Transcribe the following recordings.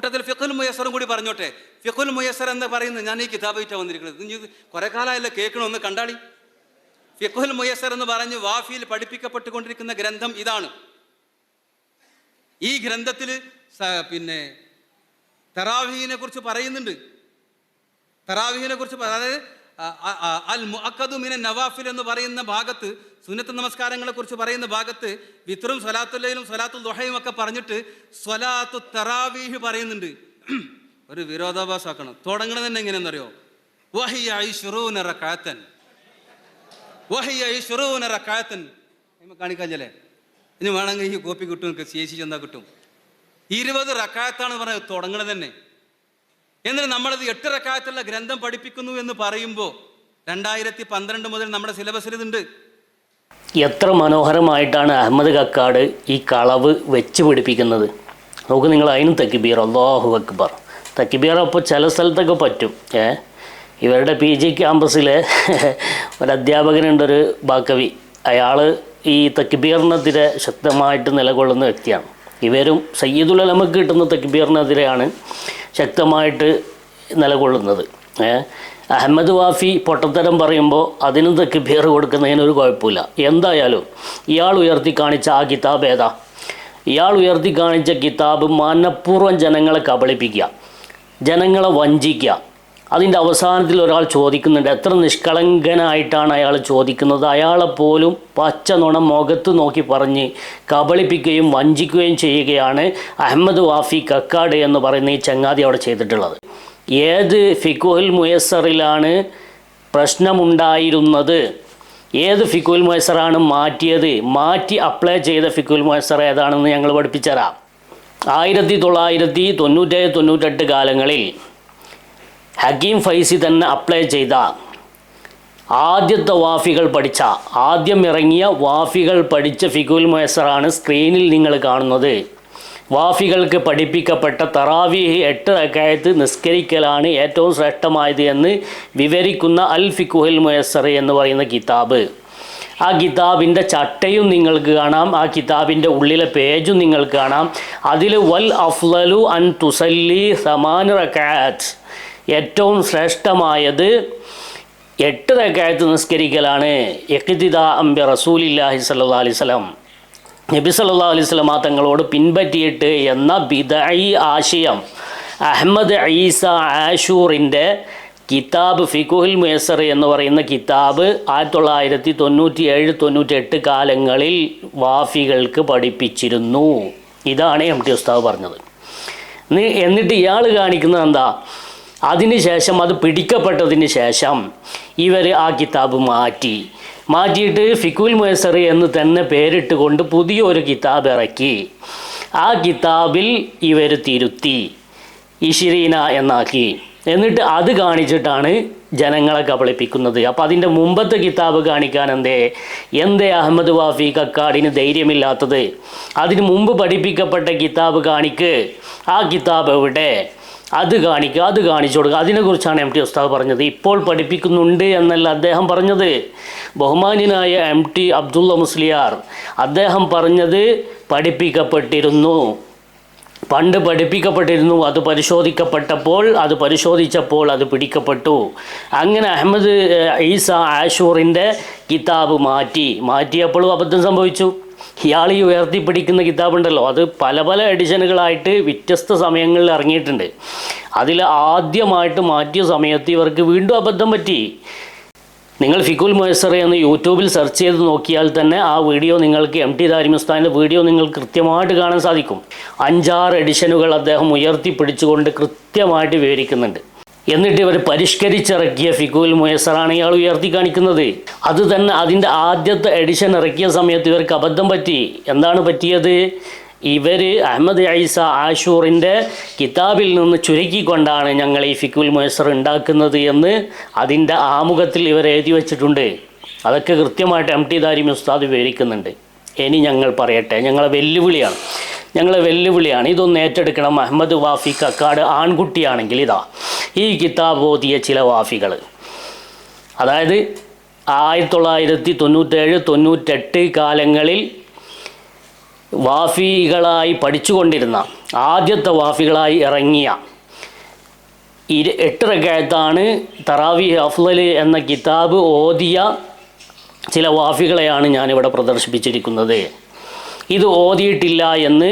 കൂട്ടത്തിൽ ഫിഖുൽ മുയസ്സറും കൂടി പറഞ്ഞോട്ടെ. ഫിഖുൽ മുയസ്സർ എന്ന് പറയുന്നത് ഞാൻ ഈ കിതാബായിട്ടാണ് വന്നിരിക്കുന്നത്. ഇനി കുറെ കാലമായല്ലോ കേൾക്കണമെന്ന് കണ്ടാളി. ഫിഖുൽ മുയസ്സർ എന്ന് പറഞ്ഞ് വാഫിയിൽ പഠിപ്പിക്കപ്പെട്ടുകൊണ്ടിരിക്കുന്ന ഗ്രന്ഥം ഇതാണ്. ഈ ഗ്രന്ഥത്തിൽ പിന്നെ തറാവീഹിനെ കുറിച്ച് പറയുന്നുണ്ട്. തറാവീഹിനെ കുറിച്ച് അതായത് അൽ മുഅക്കദു മിനൻ നവാഫിൽ എന്ന് പറയുന്ന ഭാഗത്ത്, സുന്നത്ത് നമസ്കാരങ്ങളെ കുറിച്ച് പറയുന്ന ഭാഗത്ത് വിത്റും സ്വലാത്തുല്ലയിലും സ്വലാത്തുൽ ദുഹയും ഒക്കെ പറഞ്ഞിട്ട് സ്വലാത്തു തറാവീഹ് പറയുന്നുണ്ട്. ഒരു വിരോധാഭാസമാക്കണം. തുടങ്ങണത് തന്നെ എങ്ങനെയെന്നറിയോ? വഹിയ ഇശ്റൂന റകഅത്തൻ, വഹിയ ഇശ്റൂന റകഅത്തൻ. കാണിക്കാഞ്ഞല്ലേ? ഇനി വേണമെങ്കിൽ ഈ കോപ്പി കിട്ടും, എനിക്ക് ചേച്ചി ചെന്നാൽ കിട്ടും. 20 റകഅത്താണ് പറഞ്ഞത് തുടങ്ങണത് തന്നെ. എന്നിട്ട് നമ്മളത് 8 റകഅത്തുള്ള ഗ്രന്ഥം പഠിപ്പിക്കുന്നു എന്ന് പറയുമ്പോൾ 2012 മുതൽ നമ്മുടെ സിലബസിൽ ഇതുണ്ട്. എത്ര മനോഹരമായിട്ടാണ് അഹമ്മദ് കക്കാട് ഈ കളവ് വെച്ച് പിടിപ്പിക്കുന്നത്. നോക്ക് നിങ്ങൾ, അതിനും തക്ബീർ, അല്ലാഹു അക്ബർ. തക്ബീർ അപ്പോൾ ചില സ്ഥലത്തൊക്കെ പറ്റും. ഇവരുടെ PG ക്യാമ്പസിലെ ഒരു അധ്യാപകനുണ്ടൊരു ബാക്കവി. അയാൾ ഈ തക്ബീറിനെതിരെ ശക്തമായിട്ട് നിലകൊള്ളുന്ന വ്യക്തിയാണ്. ഇവരും സയ്യിദുൽ ഉലമക്ക് കിട്ടുന്ന തക്ബീറിനെതിരെയാണ് ശക്തമായിട്ട് നിലകൊള്ളുന്നത്. അഹമ്മദ് വാഫി പൊട്ടത്തരം പറയുമ്പോൾ അതിനും തക്ബീർ കൊടുക്കുന്നതിനൊരു കുഴപ്പമില്ല. എന്തായാലും ഇയാൾ ഉയർത്തി കാണിച്ച ആ കിതാബ് ഏതാ? ഇയാൾ ഉയർത്തി കാണിച്ച കിതാബ് മനഃപൂർവ്വം ജനങ്ങളെ കബളിപ്പിക്കുക, ജനങ്ങളെ വഞ്ചിക്കുക. അതിൻ്റെ അവസാനത്തിൽ ഒരാൾ ചോദിക്കുന്നുണ്ട്, എത്ര നിഷ്കളങ്കനായിട്ടാണ് അയാൾ ചോദിക്കുന്നത്. അയാളെപ്പോലും പച്ച നുണ മുഖത്ത് നോക്കി പറഞ്ഞ് കബളിപ്പിക്കുകയും വഞ്ചിക്കുകയും ചെയ്യുകയാണ് അഹമ്മദ് വാഫി കക്കാട് എന്ന് പറയുന്ന ഈ ചങ്ങാതി അവിടെ ചെയ്തിട്ടുള്ളത്. ഏത് ഫിഖുൽ മുയസ്സറിലാണ് പ്രശ്നമുണ്ടായിരുന്നത്? ഏത് ഫിഖുൽ മുയസ്സറാണ് മാറ്റിയത്? മാറ്റി അപ്ലൈ ചെയ്ത ഫിഖുൽ മുയസ്സർ ഏതാണെന്ന് ഞങ്ങൾ പഠിപ്പിച്ചുതരാം. 1997-98 കാലങ്ങളിൽ ഹക്കീം ഫൈസി തന്നെ അപ്ലൈ ചെയ്ത ആദ്യത്തെ വാഫികൾ പഠിച്ച, ആദ്യം ഇറങ്ങിയ വാഫികൾ പഠിച്ച ഫിഖുൽ മുയസ്സറാണ് സ്ക്രീനിൽ നിങ്ങൾ കാണുന്നത്. വാഫികൾക്ക് പഠിപ്പിക്കപ്പെട്ട തറാവീഹ് 8 റകഅത്ത് നിസ്കരിക്കലാണ് ഏറ്റവും ശ്രേഷ്ഠമായത് എന്ന് വിവരിക്കുന്ന അൽ ഫിഖുൽ മുയസ്സർ എന്ന് പറയുന്ന കിതാബ്. ആ കിതാബിൻ്റെ ചട്ടയും നിങ്ങൾക്ക് കാണാം, ആ കിതാബിൻ്റെ ഉള്ളിലെ പേജും നിങ്ങൾക്ക് കാണാം. അതിൽ വൽ അഫ്ളലു അൻ തുസല്ലി 8 റകഅത്ത്, ഏറ്റവും ശ്രേഷ്ഠമായത് 8 റകഅത്ത് നിസ്കരിക്കലാണ്. ഇഖ്തിദാഅൻ ബി റസൂലില്ലാഹി സ്വല്ലല്ലാഹു അലൈഹി വസല്ലം, നബി സല്ലല്ലാഹു അലൈഹി വസല്ലം തങ്ങളോട് പിൻപറ്റിയിട്ട് എന്ന ബിദ്അഈ ആശയം അഹമ്മദ് ഈസ ആഷൂറിൻ്റെ കിതാബ് ഫിഖുൽ മുയസ്സർ എന്ന് പറയുന്ന കിതാബ് 1997-98 കാലങ്ങളിൽ വാഫികൾക്ക് പഠിപ്പിച്ചിരുന്നു. ഇതാണ് MT ഉസ്താദ് പറഞ്ഞത്. എന്നിട്ട് ഇയാൾ കാണിക്കുന്നത് എന്താ? അതിനുശേഷം, അത് പിടിക്കപ്പെട്ടതിന് ശേഷം ഇവർ ആ കിതാബ് മാറ്റിയിട്ട് ഫിഖുൽ മുയസ്സർ എന്ന് തന്നെ പേരിട്ടുകൊണ്ട് പുതിയൊരു കിതാബ് ഇറക്കി. ആ കിതാബിൽ ഇവർ തിരുത്തി ഇശ്രീന എന്നാക്കി. എന്നിട്ട് അത് കാണിച്ചിട്ടാണ് ജനങ്ങളെ കബളിപ്പിക്കുന്നത്. അപ്പോൾ അതിൻ്റെ മുമ്പത്തെ കിതാബ് കാണിക്കാൻ എന്തേ അഹമ്മദ് വാഫി കക്കാടിന് ധൈര്യമില്ലാത്തത്? അതിന് മുമ്പ് പഠിപ്പിക്കപ്പെട്ട കിതാബ് കാണിക്ക്. ആ കിതാബ് എവിടെ? അത് കാണിക്കുക, അത് കാണിച്ചു കൊടുക്കുക. അതിനെക്കുറിച്ചാണ് MT ഉസ്താദ് പറഞ്ഞത്. ഇപ്പോൾ പഠിപ്പിക്കുന്നുണ്ട് എന്നല്ല അദ്ദേഹം പറഞ്ഞത്. ബഹുമാന്യനായ MT അബ്ദുള്ള മുസ്ലിയാർ അദ്ദേഹം പറഞ്ഞത് പഠിപ്പിക്കപ്പെട്ടിരുന്നു, പണ്ട് പഠിപ്പിക്കപ്പെട്ടിരുന്നു. അത് പരിശോധിച്ചപ്പോൾ അത് പിടിക്കപ്പെട്ടു. അങ്ങനെ അഹമ്മദ് ഈസ ആഷൂറിൻ്റെ കിതാബ് മാറ്റിയപ്പോഴും അബദ്ധം സംഭവിച്ചു. ഇയാൾ ഈ ഉയർത്തിപ്പിടിക്കുന്ന കിതാബുണ്ടല്ലോ, അത് പല എഡിഷനുകളായിട്ട് വ്യത്യസ്ത സമയങ്ങളിൽ ഇറങ്ങിയിട്ടുണ്ട്. അതിൽ ആദ്യമായിട്ട് മാറ്റിയ സമയത്ത് ഇവർക്ക് വീണ്ടും അബദ്ധം പറ്റി. നിങ്ങൾ ഫിഖുൽ മുയസ്സർ എന്ന് യൂട്യൂബിൽ സെർച്ച് ചെയ്ത് നോക്കിയാൽ തന്നെ ആ വീഡിയോ നിങ്ങൾക്ക്, MT ദാരിമി ഉസ്താദിൻ്റെ വീഡിയോ നിങ്ങൾക്ക് കൃത്യമായിട്ട് കാണാൻ സാധിക്കും. 5-6 എഡിഷനുകൾ അദ്ദേഹം ഉയർത്തിപ്പിടിച്ചുകൊണ്ട് കൃത്യമായിട്ട് വിവരിക്കുന്നുണ്ട്. എന്നിട്ട് ഇവർ പരിഷ്കരിച്ചിറക്കിയ ഫിഖുൽ മുയസ്സറാണ് ഇയാൾ ഉയർത്തി കാണിക്കുന്നത്. അത് തന്നെ അതിൻ്റെ ആദ്യത്തെ എഡിഷൻ ഇറക്കിയ സമയത്ത് ഇവർക്ക് അബദ്ധം പറ്റി. എന്താണ് പറ്റിയത്? ഇവർ അഹമ്മദ് ഈസ ആഷൂറിൻ്റെ കിതാബിൽ നിന്ന് ചുരുക്കിക്കൊണ്ടാണ് ഞങ്ങൾ ഈ ഫിഖുൽ മുയസ്സർ ഉണ്ടാക്കുന്നത് എന്ന് അതിൻ്റെ ആമുഖത്തിൽ ഇവർ എഴുതി വച്ചിട്ടുണ്ട്. അതൊക്കെ കൃത്യമായിട്ട് MT ദാരിമി ഉസ്താദ് വിവരിക്കുന്നുണ്ട്. ഇനി ഞങ്ങൾ പറയട്ടെ, ഞങ്ങളെ വെല്ലുവിളിയാണ്, ഇതൊന്ന് ഏറ്റെടുക്കണം. അഹമ്മദ് വാഫി കക്കാട് ആൺകുട്ടിയാണെങ്കിൽ ഇതാ ഈ കിതാബ് ഓതിയ ചില വാഫികൾ, അതായത് 1997-98 കാലങ്ങളിൽ വാഫികളായി പഠിച്ചുകൊണ്ടിരുന്ന ആദ്യത്തെ വാഫികളായി ഇറങ്ങിയ 8 റക്അത്താണ് തറാവീഹ് അഫ്ളൽ എന്ന കിതാബ് ഓതിയ ചില വാഫികളെയാണ് ഞാനിവിടെ പ്രദർശിപ്പിച്ചിരിക്കുന്നത്. ഇത് ഓതിയിട്ടില്ല എന്ന്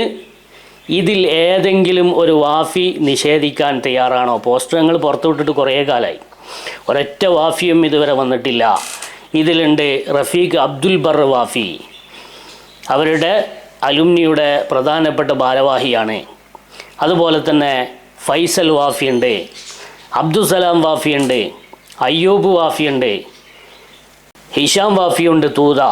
ഇതിൽ ഏതെങ്കിലും ഒരു വാഫി നിഷേധിക്കാൻ തയ്യാറാണോ? പോസ്റ്റർ ഞങ്ങൾ പുറത്തുവിട്ടിട്ട് കുറേ കാലമായി, ഒരൊറ്റ വാഫിയും ഇതുവരെ വന്നിട്ടില്ല. ഇതിലുണ്ട് റഫീഖ് അബ്ദുൽ ബർ വാഫി, അവരുടെ അലുമിനിയുടെ പ്രധാനപ്പെട്ട ഭാരവാഹിയാണ്. അതുപോലെ തന്നെ ഫൈസൽ വാഫിയുണ്ട്, അബ്ദുസലാം വാഫിയുണ്ട്, അയ്യൂബ് വാഫിയുണ്ട്, ഹിഷാം വാഫിയുണ്ട് തൂത.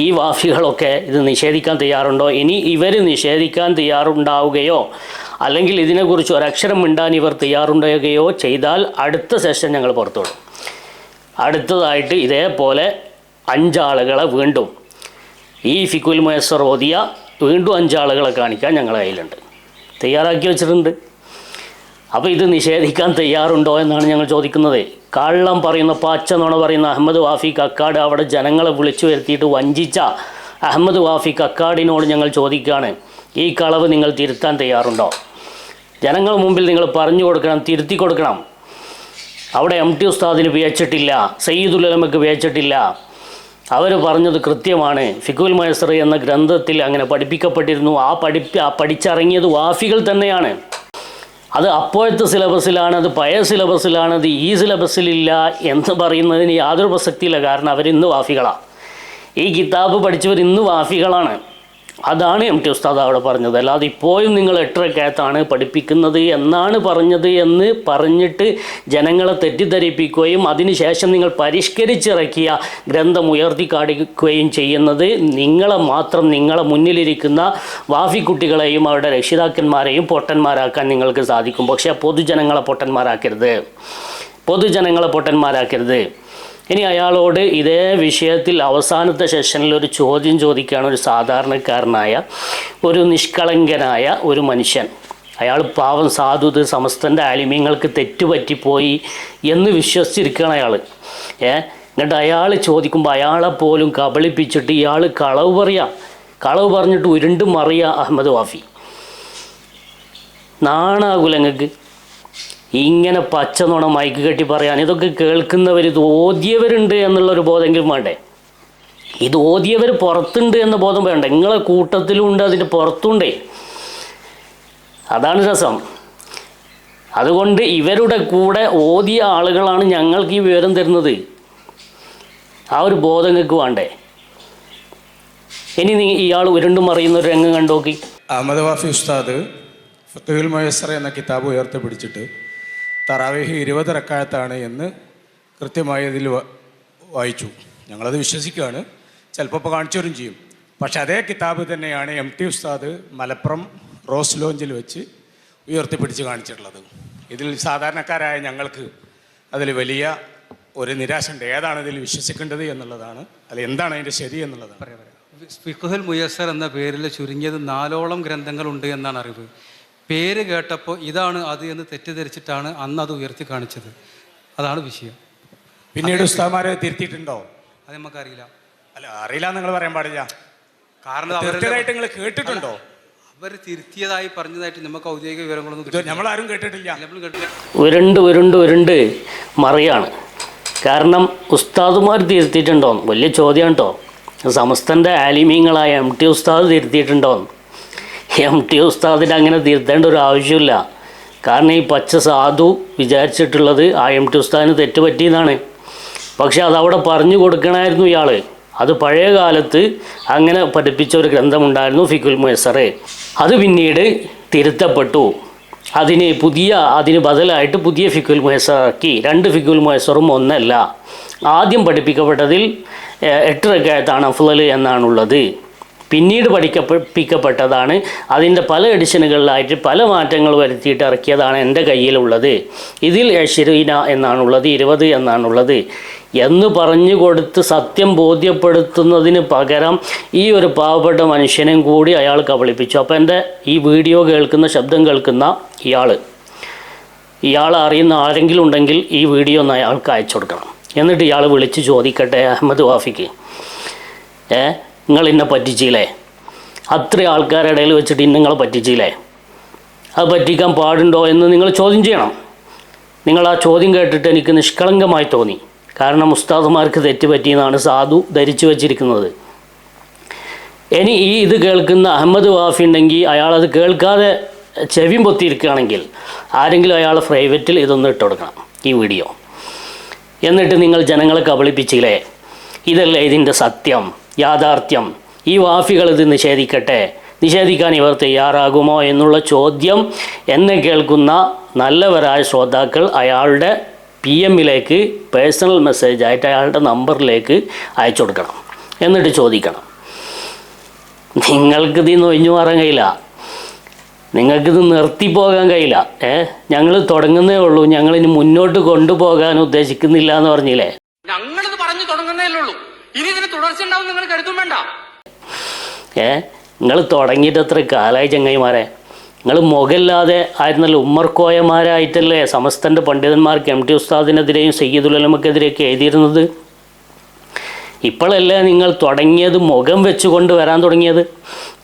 ഈ വാഫികളൊക്കെ ഇത് നിഷേധിക്കാൻ തയ്യാറുണ്ടോ? ഇനി ഇവർ നിഷേധിക്കാൻ തയ്യാറുണ്ടാവുകയോ അല്ലെങ്കിൽ ഇതിനെക്കുറിച്ച് ഒരക്ഷരം മിണ്ടാൻ ഇവർ തയ്യാറുണ്ടാവുകയോ ചെയ്താൽ അടുത്ത സെഷൻ ഞങ്ങൾ പുറത്തുവിടും. അടുത്തതായിട്ട് ഇതേപോലെ 5 ആളുകളെ വീണ്ടും ഈ ഫിഖുൽ മുയസ്സർ ഓതിയ വീണ്ടും 5 ആളുകളെ കാണിക്കാൻ ഞങ്ങളുടെ കയ്യിലുണ്ട്, തയ്യാറാക്കി വെച്ചിട്ടുണ്ട്. അപ്പോൾ ഇത് നിഷേധിക്കാൻ തയ്യാറുണ്ടോ എന്നാണ് ഞങ്ങൾ ചോദിക്കുന്നത്. കള്ളം പറയുന്ന പച്ച നുണ പറയുന്ന അഹമ്മദ് വാഫി കക്കാട് അവിടെ ജനങ്ങളെ വിളിച്ചു വരുത്തിയിട്ട് വഞ്ചിച്ച അഹമ്മദ് വാഫി കക്കാടിനോട് ഞങ്ങൾ ചോദിക്കുകയാണ്, ഈ കളവ് നിങ്ങൾ തിരുത്താൻ തയ്യാറുണ്ടോ? ജനങ്ങൾ മുമ്പിൽ നിങ്ങൾ പറഞ്ഞു കൊടുക്കണം, തിരുത്തി കൊടുക്കണം. അവിടെ MT ഉസ്താദിന് വിയച്ചിട്ടില്ല, സയ്യിദുൽ ഉലമക്ക് വിയച്ചിട്ടില്ല. അവർ പറഞ്ഞത് കൃത്യമാണ്. ഫിഖുൽ മുയസ്സർ എന്ന ഗ്രന്ഥത്തിൽ അങ്ങനെ പഠിപ്പിക്കപ്പെട്ടിരുന്നു. ആ പഠിച്ചിറങ്ങിയത് വാഫികൾ തന്നെയാണ്. അത് അപ്പോഴത്തെ സിലബസിലാണ്, അത് പഴയ സിലബസിലാണ്, അത് ഈ സിലബസിലില്ല എന്ന് പറയുന്നതിന് യാതൊരു പ്രസക്തിയില്ല. കാരണം അവരിന്ന് വാഫികളാണ്. ഈ കിതാബ് പഠിച്ചവർ ഇന്ന് വാഫികളാണ്. അതാണ് MT ഉസ്താദ് അവിടെ പറഞ്ഞത്. അല്ലാതെ ഇപ്പോഴും നിങ്ങൾ 8 റക്അത്താണ് പഠിപ്പിക്കുന്നത് എന്നാണ് പറഞ്ഞത് എന്ന് പറഞ്ഞിട്ട് ജനങ്ങളെ തെറ്റിദ്ധരിപ്പിക്കുകയും അതിനുശേഷം നിങ്ങൾ പരിഷ്കരിച്ചിറക്കിയ ഗ്രന്ഥം ഉയർത്തിക്കാണിക്കുകയും ചെയ്യുന്നത് നിങ്ങളെ മുന്നിലിരിക്കുന്ന വാഫി കുട്ടികളെയും അവരുടെ രക്ഷിതാക്കന്മാരെയും പൊട്ടന്മാരാക്കാൻ നിങ്ങൾക്ക് സാധിക്കും. പക്ഷേ പൊതുജനങ്ങളെ പൊട്ടന്മാരാക്കരുത്. ഇനി അയാളോട് ഇതേ വിഷയത്തിൽ അവസാനത്തെ സെഷനിൽ ഒരു ചോദ്യം ചോദിക്കുകയാണ്. ഒരു സാധാരണക്കാരനായ ഒരു നിഷ്കളങ്കനായ ഒരു മനുഷ്യൻ, അയാൾ പാവം സാധുത് സമസ്തൻ്റെ ആലിമീങ്ങൾക്ക് തെറ്റുപറ്റിപ്പോയി എന്ന് വിശ്വസിച്ചിരിക്കുകയാണ് അയാൾ. എന്നിട്ട് അയാൾ ചോദിക്കുമ്പോൾ അയാളെ പോലും കബളിപ്പിച്ചിട്ട് ഇയാൾ കളവ് പറഞ്ഞിട്ട് ഉരുണ്ട് മറിയ അഹമ്മദ് വാഫി. നാണാകൂല നിങ്ങൾക്ക് ഇങ്ങനെ പച്ച നുണ മൈക്ക് കെട്ടി പറയാൻ? ഇതൊക്കെ കേൾക്കുന്നവർ ഇത് ഓതിയവരുണ്ട് എന്നുള്ളൊരു ബോധമെങ്കിലും വേണ്ടേ? ഇത് ഓതിയവർ പുറത്തുണ്ട് എന്ന ബോധം വേണ്ട. നിങ്ങളെ കൂട്ടത്തിലും ഉണ്ട്, അതിൻ്റെ പുറത്തുണ്ടേ. അതാണ് രസം. അതുകൊണ്ട് ഇവരുടെ കൂടെ ഓതിയ ആളുകളാണ് ഞങ്ങൾക്ക് ഈ വിവരം തരുന്നത്. ആ ഒരു ബോധം നിങ്ങൾക്ക് വേണ്ടേ? ഇനി ഇയാൾ ഉരുണ്ടും മറിയുന്ന ഒരു രംഗം കണ്ടോക്കി. അഹമ്മദ് വാഫി ഉസ്താദ് ഫിഖുൽ മുയസ്സർ എന്ന കിതാബ് ഉയർത്തിപ്പിടിച്ചിട്ട് തറാവീഹ് 20 റക്അത്താണ് എന്ന് കൃത്യമായി അതിൽ വായിച്ചു. ഞങ്ങളത് വിശ്വസിക്കുകയാണ്. ചിലപ്പോൾ ഇപ്പോൾ കാണിച്ചവരും ചെയ്യും. പക്ഷെ അതേ കിതാബ് തന്നെയാണ് MT ഉസ്താദ് മലപ്പുറം റോസ് ലോഞ്ചിൽ വെച്ച് ഉയർത്തിപ്പിടിച്ച് കാണിച്ചിട്ടുള്ളത്. ഇതിൽ സാധാരണക്കാരായ ഞങ്ങൾക്ക് അതിൽ വലിയ ഒരു നിരാശയുണ്ട്. ഏതാണ് ഇതിൽ വിശ്വസിക്കേണ്ടത് എന്നുള്ളതാണ്, അല്ല എന്താണ് അതിൻ്റെ ശരി എന്നുള്ളതാണ്. ഫിഖുൽ മുയസ്സർ എന്ന പേരിൽ ചുരുങ്ങിയത് 4ഓളം ഗ്രന്ഥങ്ങളുണ്ട് എന്നാണ് അറിവ്. പേര് കേട്ടപ്പോൾ ഇതാണ് അത് എന്ന് തെറ്റിദ്ധരിച്ചിട്ടാണ് അന്ന് അത് ഉയർത്തി കാണിച്ചത്. അതാണ് വിഷയം. പിന്നീട് ഉസ്താദ്മാരെ തിരുത്തിയിട്ടുണ്ടോ? അത് നമുക്കറിയില്ല. അല്ല, അറിയില്ല നിങ്ങൾ പറയാൻ പാടില്ല. കാരണം തീർച്ചയായിട്ടും നിങ്ങൾ കേട്ടിട്ടുണ്ടോ? അവർ തിരുത്തിയതായി പറഞ്ഞതായിട്ട് നമുക്ക് ഔദ്യോഗിക വിവരങ്ങളൊന്നും നമ്മളാരും കേട്ടിട്ടില്ല. ഉരുണ്ട് മറിയാണ്. കാരണം ഉസ്താദുമാർ തിരുത്തിയിട്ടുണ്ടോ വലിയ ചോദ്യം കേട്ടോ. സമസ്തൻ്റെ ആലിമീങ്ങളായ MT ഉസ്താദ് തിരുത്തിയിട്ടുണ്ടോ? MT ഉസ്താദിന് അങ്ങനെ തിരുത്തേണ്ട ഒരു ആവശ്യമില്ല. കാരണം ഈ പച്ച സാധു വിചാരിച്ചിട്ടുള്ളത് ആ MT ഉസ്താദിന് തെറ്റുപറ്റിയെന്നാണ്. പക്ഷെ അതവിടെ പറഞ്ഞു കൊടുക്കണമായിരുന്നു ഇയാൾ. അത് പഴയ കാലത്ത് അങ്ങനെ പഠിപ്പിച്ച ഒരു ഗ്രന്ഥമുണ്ടായിരുന്നു ഫിഖുൽ മുയസ്സർ. അത് പിന്നീട് തിരുത്തപ്പെട്ടു. അതിന് ബദലായിട്ട് പുതിയ ഫിഖുൽ മുയസ്സർ ആക്കി. 2 ഫിഖുൽ മുയസ്സറും ഒന്നല്ല. ആദ്യം പഠിപ്പിക്കപ്പെട്ടതിൽ 8 റക്അത്താണ് അഫ്ളൽ എന്നാണുള്ളത്. പിന്നീട് പഠിപ്പിക്കപ്പെട്ടതാണ്. അതിൻ്റെ പല എഡിഷനുകളിലായിട്ട് പല മാറ്റങ്ങൾ വരുത്തിയിട്ട് ഇറക്കിയതാണ് എൻ്റെ കയ്യിലുള്ളത്. ഇതിൽ 20 എന്നാണുള്ളത്, 20 എന്നാണുള്ളത് എന്ന് പറഞ്ഞു കൊടുത്ത് സത്യം ബോധ്യപ്പെടുത്തുന്നതിന് പകരം ഈ ഒരു പാവപ്പെട്ട മനുഷ്യനെയും കൂടി അയാൾ കബളിപ്പിച്ചു. അപ്പോൾ എൻ്റെ ഈ വീഡിയോ കേൾക്കുന്ന, ശബ്ദം കേൾക്കുന്ന ഇയാൾ അറിയുന്ന ആരെങ്കിലും ഉണ്ടെങ്കിൽ ഈ വീഡിയോ ഒന്ന് അയാൾക്ക് അയച്ചു കൊടുക്കണം. എന്നിട്ട് ഇയാൾ വിളിച്ച് ചോദിക്കട്ടെ, അഹമ്മദ് വാഫിക്ക്, നിങ്ങൾ ഇന്നെ പറ്റിച്ചില്ലേ? അത്ര ആൾക്കാരുടെ ഇടയിൽ വെച്ചിട്ട് ഇന്നങ്ങളെ പറ്റിച്ചില്ലേ? അത് പറ്റിക്കാൻ പാടുണ്ടോ എന്ന് നിങ്ങൾ ചോദ്യം ചെയ്യണം. നിങ്ങൾ ആ ചോദ്യം കേട്ടിട്ട് എനിക്ക് നിഷ്കളങ്കമായി തോന്നി. കാരണം ഉസ്താദുമാർക്ക് തെറ്റ് പറ്റിയെന്നാണ് സാധു ധരിച്ചു വച്ചിരിക്കുന്നത്. ഇനി ഇത് കേൾക്കുന്ന അഹമ്മദ് വാഫി ഉണ്ടെങ്കിൽ അയാളത് കേൾക്കാതെ ചെവിയും പൊത്തിയിരിക്കുകയാണെങ്കിൽ ആരെങ്കിലും അയാൾ പ്രൈവറ്റിൽ ഇതൊന്ന് ഇട്ട് കൊടുക്കണം, ഈ വീഡിയോ. എന്നിട്ട് നിങ്ങൾ ജനങ്ങളെ കബളിപ്പിച്ചില്ലേ, ഇതല്ലേ ഇതിൻ്റെ സത്യം, യാഥാർത്ഥ്യം, ഈ വാഫികൾ ഇത് നിഷേധിക്കാൻ ഇവർ തയ്യാറാകുമോ എന്നുള്ള ചോദ്യം എന്നെ കേൾക്കുന്ന നല്ലവരായ ശ്രോതാക്കൾ അയാളുടെ PM-ലേക്ക് പേഴ്സണൽ മെസ്സേജായിട്ട് അയാളുടെ നമ്പറിലേക്ക് അയച്ചു കൊടുക്കണം. എന്നിട്ട് ചോദിക്കണം. നിങ്ങൾക്കിത് ഒഴിഞ്ഞു മാറാൻ കഴിയില്ല, നിങ്ങൾക്കിത് നിർത്തിപ്പോകാൻ കഴിയില്ല. ഞങ്ങൾ തുടങ്ങുന്നേ ഉള്ളൂ, ഞങ്ങളിനി മുന്നോട്ട് കൊണ്ടുപോകാൻ ഉദ്ദേശിക്കുന്നില്ല എന്ന് പറഞ്ഞില്ലേ. ഞങ്ങളിത് പറഞ്ഞു തുടങ്ങുന്നേ ഉള്ളൂ, ഇനി ഇതിന് തുടർച്ച ഉണ്ടാവും നിങ്ങൾ കരുതും വേണ്ട. നിങ്ങൾ തുടങ്ങിയിട്ട് എത്ര കാലമായി ചങ്ങായിമാരെ? നിങ്ങൾ മുഖമില്ലാതെ ആയിരുന്നല്ലോ, ഉമ്മർക്കോയമാരായിട്ടല്ലേ സമസ്തൻ്റെ പണ്ഡിതന്മാർക്ക് MT ഉസ്താദിനെതിരെയും സയ്യിദുൽ ഉലമക്കെതിരെയൊക്കെ എഴുതിയിരുന്നത്. ഇപ്പോഴല്ലേ നിങ്ങൾ തുടങ്ങിയത്, മുഖം വെച്ചുകൊണ്ട് വരാൻ തുടങ്ങിയത്,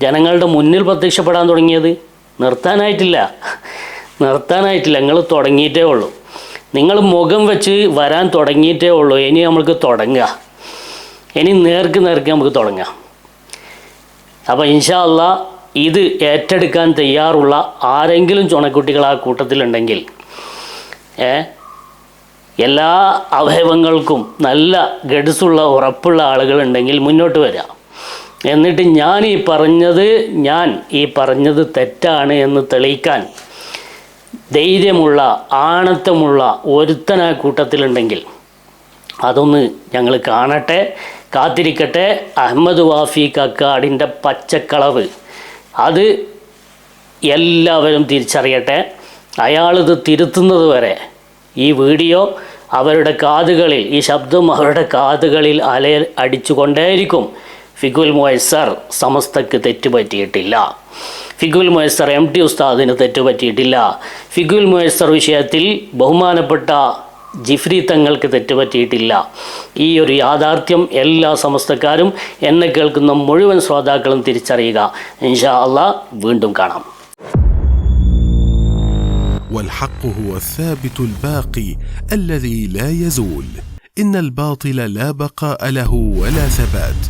ജനങ്ങളുടെ മുന്നിൽ പ്രത്യക്ഷപ്പെടാൻ തുടങ്ങിയത്. നിർത്താനായിട്ടില്ല. നിങ്ങൾ തുടങ്ങിയിട്ടേ ഉള്ളൂ. നിങ്ങൾ മുഖം വെച്ച് വരാൻ തുടങ്ങിയിട്ടേ ഉള്ളൂ. ഇനി നമുക്ക് തുടങ്ങുക, ഇനി നേർക്ക് നമുക്ക് തുടങ്ങാം. അപ്പോൾ ഇൻഷാ അല്ലാഹ് ഇത് ഏറ്റെടുക്കാൻ തയ്യാറുള്ള ആരെങ്കിലും ചുണക്കുട്ടികൾ ആ കൂട്ടത്തിലുണ്ടെങ്കിൽ, എല്ലാ അവയവങ്ങൾക്കും നല്ല ഗഡ്സുള്ള ഉറപ്പുള്ള ആളുകളുണ്ടെങ്കിൽ മുന്നോട്ട് വരാം. എന്നിട്ട് ഞാൻ ഈ പറഞ്ഞത് തെറ്റാണ് എന്ന് തെളിയിക്കാൻ ധൈര്യമുള്ള ആണത്തമുള്ള ഒരുത്തൻ ആ കൂട്ടത്തിലുണ്ടെങ്കിൽ അതൊന്ന് ഞങ്ങൾ കാണട്ടെ, കാത്തിരിക്കട്ടെ. അഹമ്മദ് വാഫി കക്കാടിൻ്റെ പച്ചക്കളവ് അത് എല്ലാവരും തിരിച്ചറിയട്ടെ. അയാളിത് തിരുത്തുന്നത് വരെ ഈ വീഡിയോ അവരുടെ കാതുകളിൽ, ഈ ശബ്ദം അവരുടെ കാതുകളിൽ അടിച്ചുകൊണ്ടേയിരിക്കും. ഫിഖുൽ മുയസ്സർ സമസ്തക്ക് തെറ്റുപറ്റിയിട്ടില്ല, ഫിഖുൽ മുയസ്സർ MT ഉസ്താദിന് തെറ്റുപറ്റിയിട്ടില്ല, ഫിഖുൽ മുയസ്സർ വിഷയത്തിൽ ബഹുമാനപ്പെട്ട ജിഫ്രി തങ്ങൾക്ക് തെറ്റുപറ്റിയിട്ടില്ല. ഈ ഒരു യാഥാർത്ഥ്യം എല്ലാ സമസ്തക്കാരും, എന്നെ കേൾക്കുന്ന മുഴുവൻ ശ്രോതാക്കളും തിരിച്ചറിയുക. ഇൻഷാ അല്ലാഹ് വീണ്ടും കാണാം. والحق هو الثابت الباقي الذي لا يزول. إن الباطل لا بقاء له ولا ثبات.